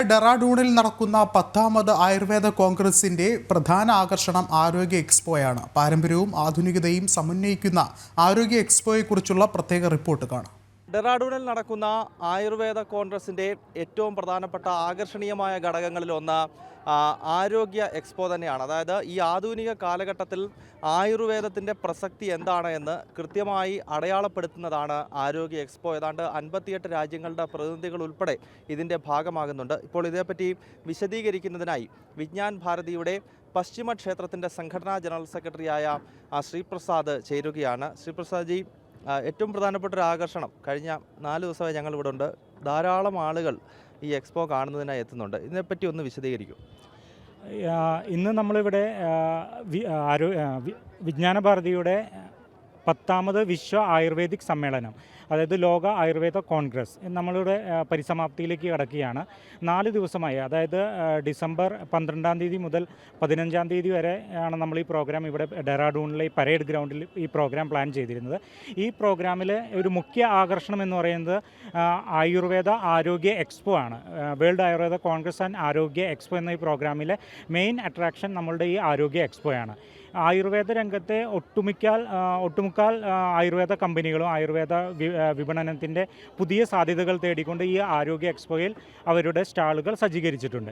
ഡെറാഡൂണിൽ നടക്കുന്ന 10ാമത് ആയുർവേദ കോൺഗ്രസിന്റെ പ്രധാന ആകർഷണം ആരോഗ്യ എക്സ്പോയാണ്. പാരമ്പര്യവും ആധുനികതയും സമന്വയിക്കുന്ന ആരോഗ്യ എക്സ്പോയെക്കുറിച്ചുള്ള പ്രത്യേക റിപ്പോർട്ട് കാണാം. ഡെറാഡൂണിൽ നടക്കുന്ന ആയുർവേദ കോൺഗ്രസിൻ്റെ ഏറ്റവും പ്രധാനപ്പെട്ട ആകർഷണീയമായ ഘടകങ്ങളിലൊന്ന് ആരോഗ്യ എക്സ്പോ തന്നെയാണ്. അതായത് ഈ ആധുനിക കാലഘട്ടത്തിൽ ആയുർവേദത്തിൻ്റെ പ്രസക്തി എന്താണ് എന്ന് കൃത്യമായി അടയാളപ്പെടുത്തുന്നതാണ് ആരോഗ്യ എക്സ്പോ. ഏതാണ്ട് 58 രാജ്യങ്ങളുടെ പ്രതിനിധികൾ ഉൾപ്പെടെ ഇതിൻ്റെ ഭാഗമാകുന്നുണ്ട്. ഇപ്പോൾ ഇതേപ്പറ്റി വിശദീകരിക്കുന്നതിനായി വിജ്ഞാൻ ഭാരതിയുടെ പശ്ചിമ ക്ഷേത്രത്തിൻ്റെ സംഘടനാ ജനറൽ സെക്രട്ടറിയായ ശ്രീപ്രസാദ് ചേരുകയാണ്. ശ്രീപ്രസാദ് ജി, ഏറ്റവും പ്രധാനപ്പെട്ട ഒരു ആകർഷണം കഴിഞ്ഞ 4 ദിവസമായി ഞങ്ങളിവിടെ ഉണ്ട്. ധാരാളം ആളുകൾ ഈ എക്സ്പോ കാണുന്നതിനായി എത്തുന്നുണ്ട്. ഇതിനെപ്പറ്റി ഒന്ന് വിശദീകരിക്കും. ഇന്ന് നമ്മളിവിടെ വിജ്ഞാന ഭാരതിയുടെ 10ാമത് വിശ്വ ആയുർവേദിക് സമ്മേളനം, അതായത് ലോക ആയുർവേദ കോൺഗ്രസ് നമ്മളിവിടെ പരിസമാപ്തിയിലേക്ക് കടക്കുകയാണ്. 4 ദിവസമായി, അതായത് ഡിസംബർ 12-ാം തീയതി മുതൽ 15-ാം തീയതി വരെ ആണ് നമ്മൾ ഈ പ്രോഗ്രാം ഇവിടെ ഡെറാഡൂണിലെ ഈ പരേഡ് ഗ്രൗണ്ടിൽ ഈ പ്രോഗ്രാം പ്ലാൻ ചെയ്തിരുന്നത്. ഈ പ്രോഗ്രാമിൽ ഒരു മുഖ്യ ആകർഷണം എന്ന് പറയുന്നത് ആയുർവേദ ആരോഗ്യ എക്സ്പോ ആണ്. വേൾഡ് ആയുർവേദ കോൺഗ്രസ് ആൻഡ് ആരോഗ്യ എക്സ്പോ എന്ന ഈ പ്രോഗ്രാമിലെ മെയിൻ അട്രാക്ഷൻ നമ്മളുടെ ഈ ആരോഗ്യ എക്സ്പോയാണ്. ആയുർവേദ രംഗത്തെ ഒട്ടുമുക്കാൽ ആയുർവേദ കമ്പനികളും ആയുർവേദ വിപണനത്തിൻ്റെ പുതിയ സാധ്യതകൾ തേടിക്കൊണ്ട് ഈ ആരോഗ്യ എക്സ്പോയിൽ അവരുടെ സ്റ്റാളുകൾ സജ്ജീകരിച്ചിട്ടുണ്ട്.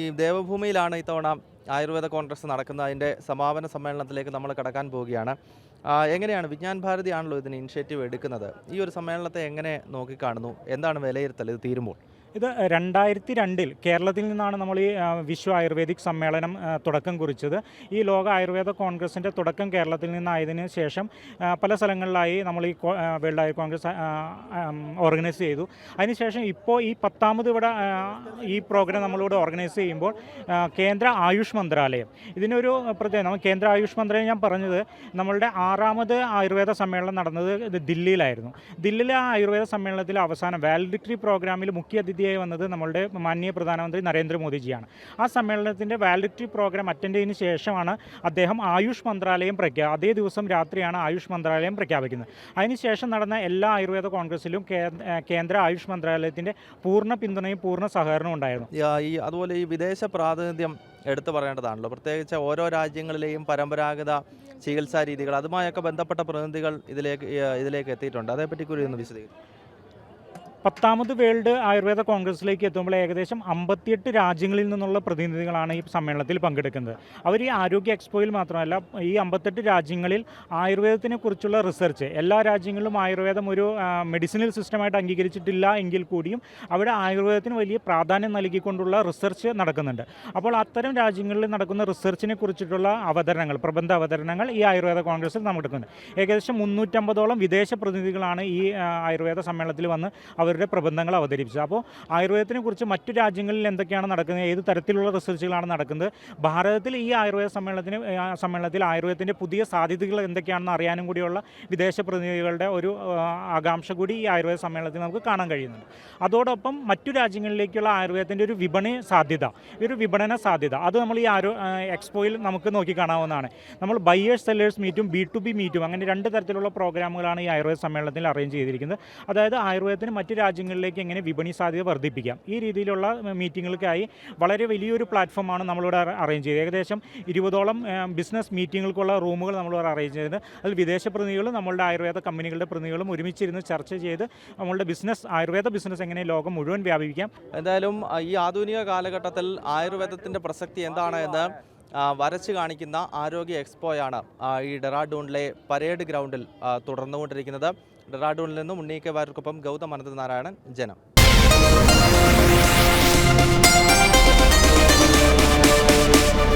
ഈ ദേവഭൂമിയിലാണ് ഇത്തവണ ആയുർവേദ കോൺഗ്രസ് നടക്കുന്നത്. അതിൻ്റെ സമാപന സമ്മേളനത്തിലേക്ക് നമ്മൾ കടക്കാൻ പോവുകയാണ്. എങ്ങനെയാണ് വിജ്ഞാൻ ഭാരതിയാണല്ലോ ഇതിന് ഇനിഷ്യേറ്റീവ് എടുക്കുന്നത്? ഈ ഒരു സമ്മേളനത്തെ എങ്ങനെ നോക്കിക്കാണുന്നു? എന്താണ് വിലയിരുത്തൽ ഇത് തീരുമ്പോൾ? ഇത് 2002 കേരളത്തിൽ നിന്നാണ് നമ്മൾ ഈ വിശ്വ ആയുർവേദിക് സമ്മേളനം തുടക്കം കുറിച്ചത്. ഈ ലോക ആയുർവേദ കോൺഗ്രസിൻ്റെ തുടക്കം കേരളത്തിൽ നിന്നായതിനു ശേഷം പല സ്ഥലങ്ങളിലായി നമ്മൾ ഈ വേൾഡ് ആയുർ കോൺഗ്രസ് ഓർഗനൈസ് ചെയ്തു. അതിനുശേഷം ഇപ്പോൾ ഈ 10ാമത് ഇവിടെ ഈ പ്രോഗ്രാം നമ്മളിവിടെ ഓർഗനൈസ് ചെയ്യുമ്പോൾ കേന്ദ്ര ആയുഷ് മന്ത്രാലയം ഇതിനൊരു പ്രത്യേകത. കേന്ദ്ര ആയുഷ് മന്ത്രാലയം ഞാൻ പറഞ്ഞത് നമ്മളുടെ 6ാമത് ആയുർവേദ സമ്മേളനം നടന്നത് ദില്ലിയിലായിരുന്നു. ദില്ലിയിലെ ആയുർവേദ സമ്മേളനത്തിൽ അവസാനം വാലിഡിറ്റി പ്രോഗ്രാമിൽ മുഖ്യ അതിഥിയായി വന്നത് നമ്മളുടെ മാനനീയ പ്രധാനമന്ത്രി നരേന്ദ്രമോദിജിയാണ്. ആ സമ്മേളനത്തിൻ്റെ വാലിഡിറ്റി പ്രോഗ്രാം അറ്റൻഡ് ചെയ്തതിന് ശേഷമാണ് അദ്ദേഹം ആയുഷ് മന്ത്രാലയം അതേ ദിവസം രാത്രിയാണ് ആയുഷ് മന്ത്രാലയം പ്രഖ്യാപിക്കുന്നത്. അതിനുശേഷം നടന്ന എല്ലാ ആയുർവേദ കോൺഗ്രസിലും കേന്ദ്ര ആയുഷ് മന്ത്രാലയത്തിൻ്റെ പൂർണ്ണ പിന്തുണയും പൂർണ്ണ സഹകരണവും ഉണ്ടായിരുന്നു. അതുപോലെ ഈ വിദേശ പ്രാതിനിധ്യം എടുത്തു പറയേണ്ടതാണല്ലോ, പ്രത്യേകിച്ച് ഓരോ രാജ്യങ്ങളിലെയും പരമ്പരാഗത ചികിത്സാ രീതികൾ, അതുമായൊക്കെ ബന്ധപ്പെട്ട പ്രതിനിധികൾ ഇതിലേക്ക് എത്തിയിട്ടുണ്ട്. അതേപ്പറ്റി കൂടി ഒന്ന് വിശദീകരിക്കും. 10ാമത് വേൾഡ് ആയുർവേദ കോൺഗ്രസിലേക്ക് എത്തുമ്പോൾ ഏകദേശം 58 രാജ്യങ്ങളിൽ നിന്നുള്ള പ്രതിനിധികളാണ് ഈ സമ്മേളനത്തിൽ പങ്കെടുക്കുന്നത്. അവർ ഈ ആരോഗ്യ എക്സ്പോയിൽ മാത്രമല്ല, ഈ 58 രാജ്യങ്ങളിൽ ആയുർവേദത്തിനെ കുറിച്ചുള്ള റിസർച്ച്, എല്ലാ രാജ്യങ്ങളിലും ആയുർവേദം ഒരു മെഡിസിനൽ സിസ്റ്റമായിട്ട് അംഗീകരിച്ചിട്ടില്ല എങ്കിൽ കൂടിയും അവിടെ ആയുർവേദത്തിന് വലിയ പ്രാധാന്യം നൽകിക്കൊണ്ടുള്ള റിസർച്ച് നടക്കുന്നുണ്ട്. അപ്പോൾ അത്തരം രാജ്യങ്ങളിൽ നടക്കുന്ന റിസർച്ചിനെ കുറിച്ചിട്ടുള്ള പ്രബന്ധ അവതരണങ്ങൾ ഈ ആയുർവേദ കോൺഗ്രസിൽ നടക്കുന്നുണ്ട്. ഏകദേശം 350ഓളം വിദേശ പ്രതിനിധികളാണ് ഈ ആയുർവേദ സമ്മേളനത്തിൽ വന്ന് അവരുടെ പ്രബന്ധങ്ങൾ അവതരിപ്പിച്ചത്. അപ്പോൾ ആയുർവേദത്തിനെ കുറിച്ച് മറ്റു രാജ്യങ്ങളിൽ എന്തൊക്കെയാണ് നടക്കുന്നത്, ഏത് തരത്തിലുള്ള റിസർച്ചുകളാണ് നടക്കുന്നത്, ഭാരതത്തിൽ ഈ ആയുർവേദ സമ്മേളനത്തിൽ ആയുർവേദത്തിൻ്റെ പുതിയ സാധ്യതകൾ എന്തൊക്കെയാണെന്ന് അറിയാനും കൂടിയുള്ള വിദേശ പ്രതിനിധികളുടെ ഒരു ആകാംക്ഷ കൂടി ഈ ആയുർവേദ സമ്മേളനത്തിൽ നമുക്ക് കാണാൻ കഴിയുന്നുണ്ട്. അതോടൊപ്പം മറ്റു രാജ്യങ്ങളിലേക്കുള്ള ആയുർവേദത്തിൻ്റെ ഒരു വിപണന സാധ്യത അത് നമ്മൾ ഈ എക്സ്പോയിൽ നമുക്ക് നോക്കി കാണാവുന്നതാണ്. നമ്മൾ ബയേഴ്സ് സെല്ലേഴ്സ് മീറ്റും B2B മീറ്റും അങ്ങനെ 2 തരത്തിലുള്ള പ്രോഗ്രാമുകളാണ് ഈ ആയുർവേദ സമ്മേളനത്തിൽ അറേഞ്ച് ചെയ്തിരിക്കുന്നത്. അതായത് ആയുർവേദത്തിന് മറ്റ് രാജ്യങ്ങളിലേക്ക് എങ്ങനെ വിപണി സാധ്യത വർദ്ധിപ്പിക്കാം, ഈ രീതിയിലുള്ള മീറ്റിങ്ങുകൾക്കായി വളരെ വലിയൊരു പ്ലാറ്റ്ഫോമാണ് നമ്മളിവിടെ അറേഞ്ച് ചെയ്തത്. ഏകദേശം 20ഓളം ബിസിനസ് മീറ്റിങ്ങുകൾക്കുള്ള റൂമുകൾ നമ്മളിവിടെ അറേഞ്ച് ചെയ്തത്. അതിൽ വിദേശ പ്രതിനിധികളും നമ്മളുടെ ആയുർവേദ കമ്പനികളുടെ പ്രതിനിധികളും ഒരുമിച്ചിരുന്ന് ചർച്ച ചെയ്ത് നമ്മളുടെ ആയുർവേദ ബിസിനസ് എങ്ങനെ ലോകം മുഴുവൻ വ്യാപിപ്പിക്കാം. എന്തായാലും ഈ ആധുനിക കാലഘട്ടത്തിൽ ആയുർവേദത്തിൻ്റെ പ്രസക്തി എന്താണ് എന്ന് വരച്ച് കാണിക്കുന്ന ആരോഗ്യ എക്സ്പോയാണ് ഈ ഡെറാഡൂണിലെ പരേഡ് ഗ്രൗണ്ടിൽ തുടർന്നുകൊണ്ടിരിക്കുന്നത്. ഡെറാഡൂണിൽ നിന്നും ഉണ്ണി കെ വാര്യർക്കൊപ്പം ഗൗതം അനന്തനാരായണൻ, ജനം.